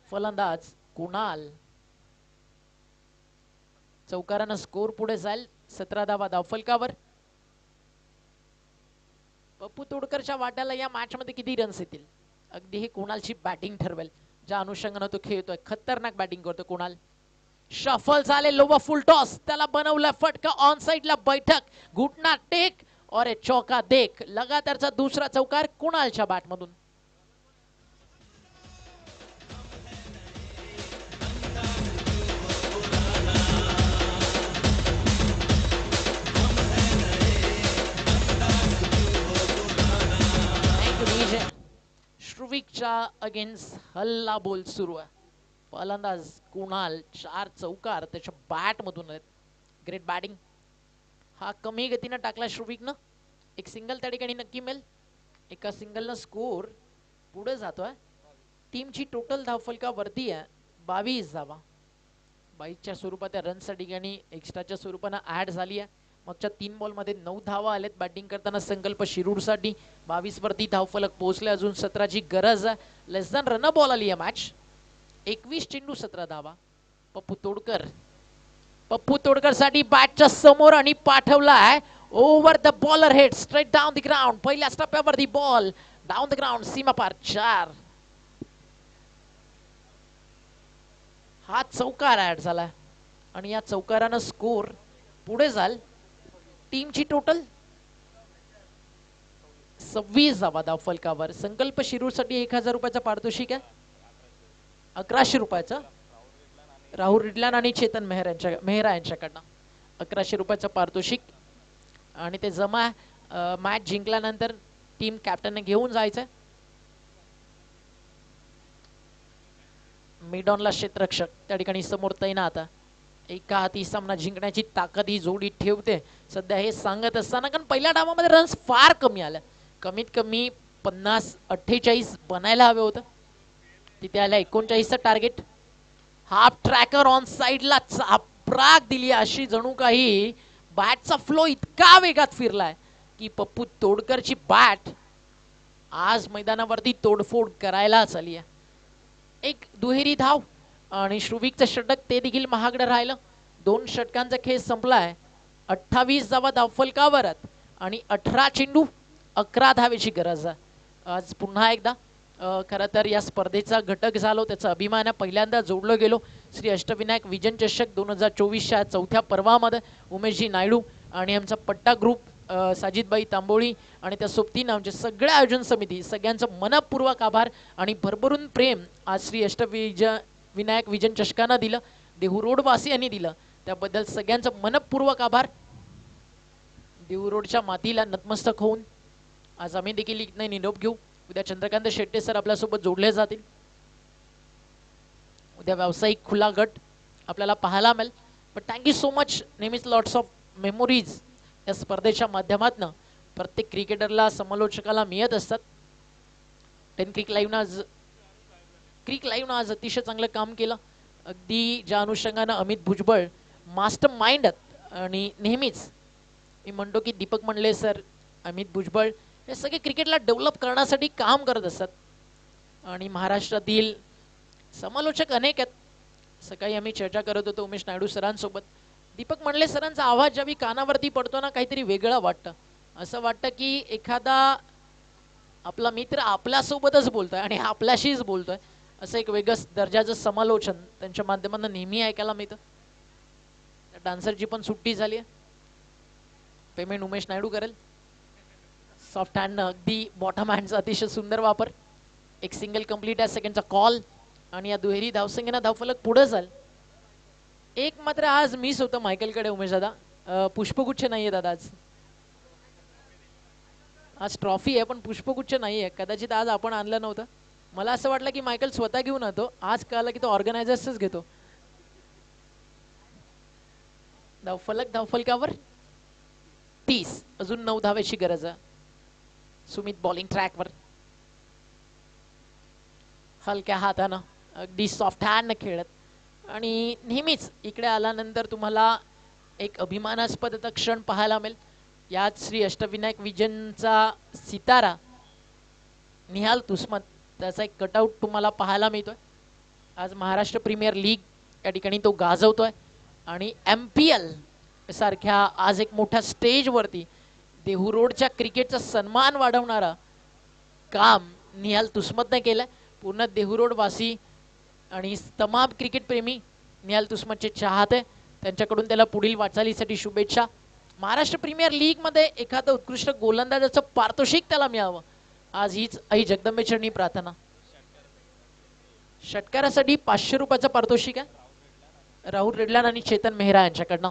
फलंदाज कुणाल. चौकारानं स्कोर पुढे जाईल 17 धावा धावफलकावर. पप्पू तोडकरच्या वाट्याला या मॅच मध्ये किती रन्स येतील अगदी हे कुणालची बॅटिंग ठरवेल. ज्या अनुषंगानं तो खेळतोय, खतरनाक बॅटिंग करतोय कुणाल. शफल झाले, लोवा फुल टॉस, त्याला बनवला फटका, ऑन साइड ला बैठक, घुटना टेक और चौका देख. लगातारचा दुसरा चौकार कुणालच्या बॅट मधून. श्रुविकच्या अगेन्स्ट हल्ला बोल सुरू आहे. फलंदाज कुणाल 4 चौकार त्याच्या बॅट मधून आहेत. Great batting. हा कमी गतीनं टाकला श्रुविकनं. एक सिंगल त्या ठिकाणी नक्की मिळेल. एका सिंगलनं स्कोर पुढे जातोय. टीमची टोटल धावफलका वरती आहे 22 धावा. 22च्या स्वरूपात त्या रनच्या ठिकाणी एक्स्ट्राच्या स्वरूपानं ऍड झाली आहे. मागच्या 3 बॉल मध्ये 9 धावा आलेत बॅटिंग करताना संकल्प शिरूर साठी. 22 वरती धावफलक पोहोचले, अजून 17ची गरज आहे. लेस दॅन रन बॉल आली आहे मॅच. 21 चेंडू 17 धावा. पप्पू तोडकर साठी बॅटच्या समोर आणि पाठवला आहे over the bowler head straight down the ground. पहिल्या टप्प्यावरती बॉल डाऊन द ग्राउंड, सीमा पार 4. हा चौकार ऍड झाला आणि या चौकारानं स्कोर पुढे जाल. टीमची टोटल 26 धावा धावफलकावर. संकल्प शिरूर साठी 1000 रुपयाचा पारितोषिक आहे. 1100 रुपयाचा राहुल रिडलान आणि चेतन मेहरा यांच्याकडनं 1100 रुपयाचं पारितोषिक. आणि ते जमा मॅच जिंकल्यानंतर टीम कॅप्टनने घेऊन जायचं. मिडॉनला क्षेत्ररक्षक त्या ठिकाणी समोर तैनात. एका हाती सामना जिंकण्याची ताकद ही जोडी ठेवते सध्या हे सांगत असताना, कारण पहिल्या डावामध्ये रन्स फार कमी आल्या, कमीत कमी 50-48 बनायला हवे होतं, तिथे आल्या 39चं टार्गेट. हाफ ट्रॅकर ऑन साईडला चापराक दिली, अशी जणू काही बॅटचा फ्लो इतका वेगात फिरलाय की पप्पू तोडकरची बॅट आज मैदानावरती तोडफोड करायलाच आली आहे. एक दुहेरी धाव आणि श्रुविकचं षटक ते देखील महागडं राहिलं. 2 षटकांचा खेळ संपलाय. 28 धावा धावफलकावर आणि 18 चेंडू 11 धावेची गरज आहे. आज पुन्हा एकदा खरं तर या स्पर्धेचा घटक झालो, त्याचा अभिमान पहिल्यांदा जोडलं गेलो श्री अष्टविनायक विजन चषक 2024च्या चौथ्या पर्वामध्ये. उमेशजी नायडू आणि आमचा पट्टा ग्रुप, साजिदबाई तांबोळी आणि त्या सोबतीनं आमचे सगळे आयोजन समिती, सगळ्यांचं मनपूर्वक आभार आणि भरभरून प्रेम आज श्री विनायक विजन चषकानं दिलं, देहू रोडवासियांनी दिलं, त्याबद्दल सगळ्यांचं मनपूर्वक आभार. देहू रोडच्या मातीला नतमस्तक होऊन आज आम्ही देखील इथनं निरोप घेऊ. उद्या चंद्रकांत शेट्टे सर आपल्यासोबत जोडले जातील. उद्या व्यावसायिक खुला गट आपल्याला पाहायला मिळेल. पण थँक्यू सो मच. नेहमीच लॉट्स ऑफ मेमोरीज या स्पर्धेच्या माध्यमातून प्रत्येक क्रिकेटरला, समालोचकाला मिळत असतात. 10 क्रिक लाईव्हनं आज अतिशय चांगलं काम केलं. अगदी ज्या अनुषंगानं अमित भुजबळ मास्टर माइंड आणि नेहमीच मी म्हणतो की दीपक मंडले सर, अमित भुजबळ हे सगळे क्रिकेटला डेव्हलप करण्यासाठी काम करत असतात. आणि महाराष्ट्रातील समालोचक अनेक आहेत. सकाळी आम्ही चर्चा करत होतो उमेश नायडू सरांसोबत. दीपक मंडले सरांचा आवाज ज्यावेळी कानावरती पडतो ना, काहीतरी वेगळं वाटतं. असं वाटतं की एखादा आपला मित्र आपल्यासोबतच बोलतोय आणि आपल्याशीच बोलतोय, असं एक वेगळं दर्जाचं समालोचन त्यांच्या माध्यमातून नेहमी ऐकायला मिळतं. डान्सरची पण सुट्टी झाली आहे. पेमेंट उमेश नायडू करेल. सॉफ्ट हँड, अगदी बॉटम हँडचा अतिशय सुंदर वापर. एक सिंगल कंप्लीट आहे, सेकंडचा कॉल आणि या दुहेरी धावसंख्येनं धावफलक पुढे जाईल. एक मात्र आज मिस होतं मायकलकडे उमेश दादा, पुष्पगुच्छ नाहीये दादा. आज ट्रॉफी आहे पण पुष्पगुच्छ नाहीये. कदाचित आज आपण आणलं नव्हतं. मला असं वाटलं की मायकल स्वतः घेऊन येतो, आज कळलं की तो ऑर्गनायझर्सच घेतो. धावफलकावर 30, अजून 9 धावेची गरज आहे. सुमित बॉलिंग ट्रॅकवर हलक्या हातानं, अगदी सॉफ्ट हँड खेळत आणि नेहमीच इकडे आल्यानंतर तुम्हाला एक अभिमानास्पद क्षण पाहायला मिळेल. यात श्री अष्टविनायक विजनचा सितारा निहाल तुस्मत, त्याचा एक कटआउट तुम्हाला पाहायला मिळतोय. आज महाराष्ट्र प्रीमियर लीग या ठिकाणी तो गाजवतोय आणि MPL सारख्या आज एक मोठ्या स्टेजवरती देहू रोडच्या क्रिकेटचा सन्मान वाढवणारा काम निहाल तुस्मतने केलंय. पूर्ण देहू रोड वासी आणि तमाम क्रिकेट प्रेमी निहाल तुस्मतचे चाहते, त्यांच्याकडून त्याला पुढील वाटचालीसाठी शुभेच्छा. महाराष्ट्र प्रीमियर लीग मध्ये एखादं उत्कृष्ट गोलंदाजाचं पारितोषिक त्याला मिळावं, आज हीच आई जगदंबेचरणी प्रार्थना. षटकारासाठी 500 रुपयाचं पारितोषिक आहे राहुल रेडलान आणि चेतन मेहरा यांच्याकडनं.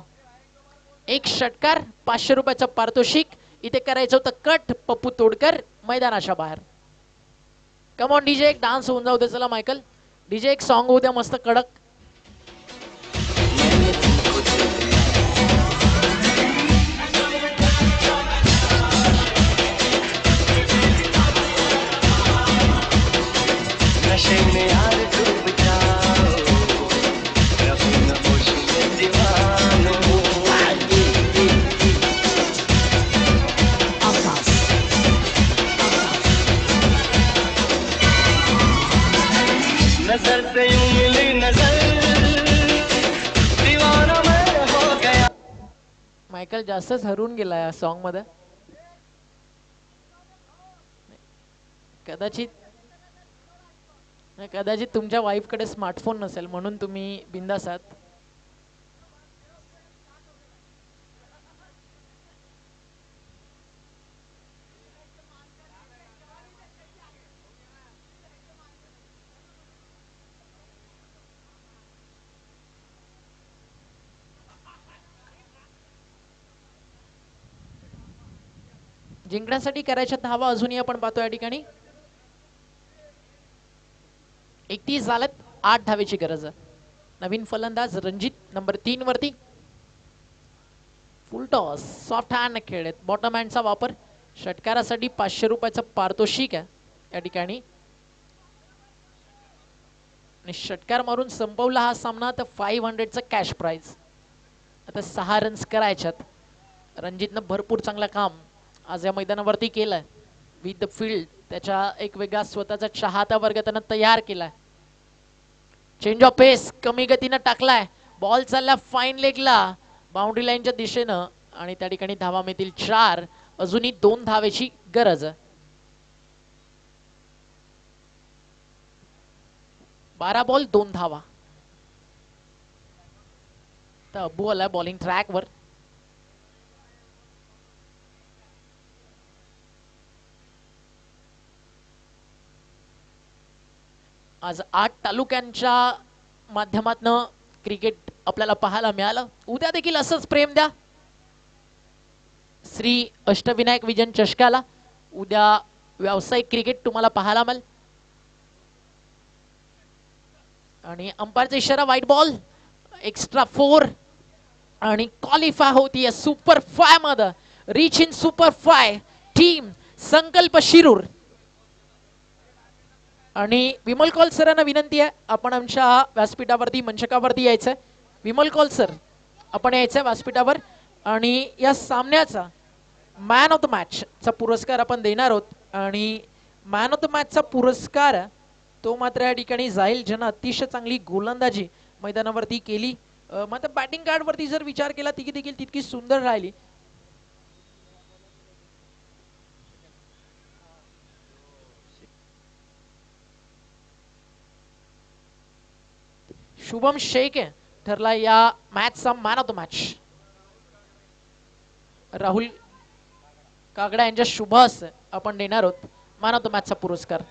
एक षटकार 500 रुपयाचं पारितोषिक. इथे करायचं होतं कट, पप्पू तोडकर मैदानाच्या बाहेर. कमॉन डीजे, एक डान्स होऊन जाऊ दे. चला मायकल, डीजे एक सॉन्ग होऊ द्या मस्त कडक. मायकल जास्तच हरून गेला या सॉन्ग मध्ये. कदाचित तुमच्या वाईफ कडे स्मार्टफोन नसेल म्हणून तुम्ही बिंदास आहात. जिंकण्यासाठी करायच्या धावा अजूनही आपण पाहतो या ठिकाणी. 31 झाल्यात, 8 धावेची गरज आहे. नवीन फलंदाज रणजित नंबर 3 वरती. फुल टॉस सॉफ्ट हँड खेळत. बॉटम हँडचा वापर. षटकारासाठी 500 रुपयाचं पारितोषिक आहे या ठिकाणी. आणि षटकार मारून संपवला हा सामना तर 500चं कॅश प्राइज. आता 6 रन्स करायच्यात. रणजितनं भरपूर चांगलं काम आज या मैदानावरती केलंय. विथ द फील्ड त्याच्या एक वेगळा स्वतःचा चाहता वर्ग त्यानं तयार केलाय. चेंज ऑफ पेस कमी गतीनं टाकलाय. बॉल चालला फाईन लेगला बाउंड्री लाईनच्या दिशेनं आणि त्या ठिकाणी धावा मिळतील 4. अजूनही 2 धावेची गरज. 12 बॉल 2 धावा. तर अब्बू आलाय बॉलिंग ट्रॅकवर. आज 8 तालुक्यांच्या माध्यमातून क्रिकेट आपल्याला पाहायला मिळालं. उद्या देखील असंच प्रेम द्या श्री अष्टविनायक विजन चषकाला. उद्या व्यावसायिक क्रिकेट तुम्हाला पाहायला मिळेल. आणि अंपायरचा इशारा व्हाईट बॉल. एक्स्ट्रा 4 आणि क्वालिफाय होती सुपर 5 मध्ये. रिच इन सुपर 5 टीम संकल्प शिरूर. आणि विमल कौल सरांना विनंती आहे आपण आमच्या व्यासपीठावरती मंचकावरती यायचंय. विमल कौल सर आपण यायचंय व्यासपीठावर. आणि या सामन्याचा मॅन ऑफ द मॅच चा पुरस्कार आपण देणार आहोत. आणि मॅन ऑफ द मॅच चा पुरस्कार तो मात्र या ठिकाणी जाईल ज्यानं अतिशय चांगली गोलंदाजी मैदानावरती केली. मात्र बॅटिंग कार्ड वरती जर विचार केला ती देखील तितकी सुंदर राहिली. शुभम शेख ठरला या मॅचचा man of the match. Rahul Kagada यांच्या शुभ हस्ते आपण देणार आहोत मॅन ऑफ द मॅचचा पुरस्कार.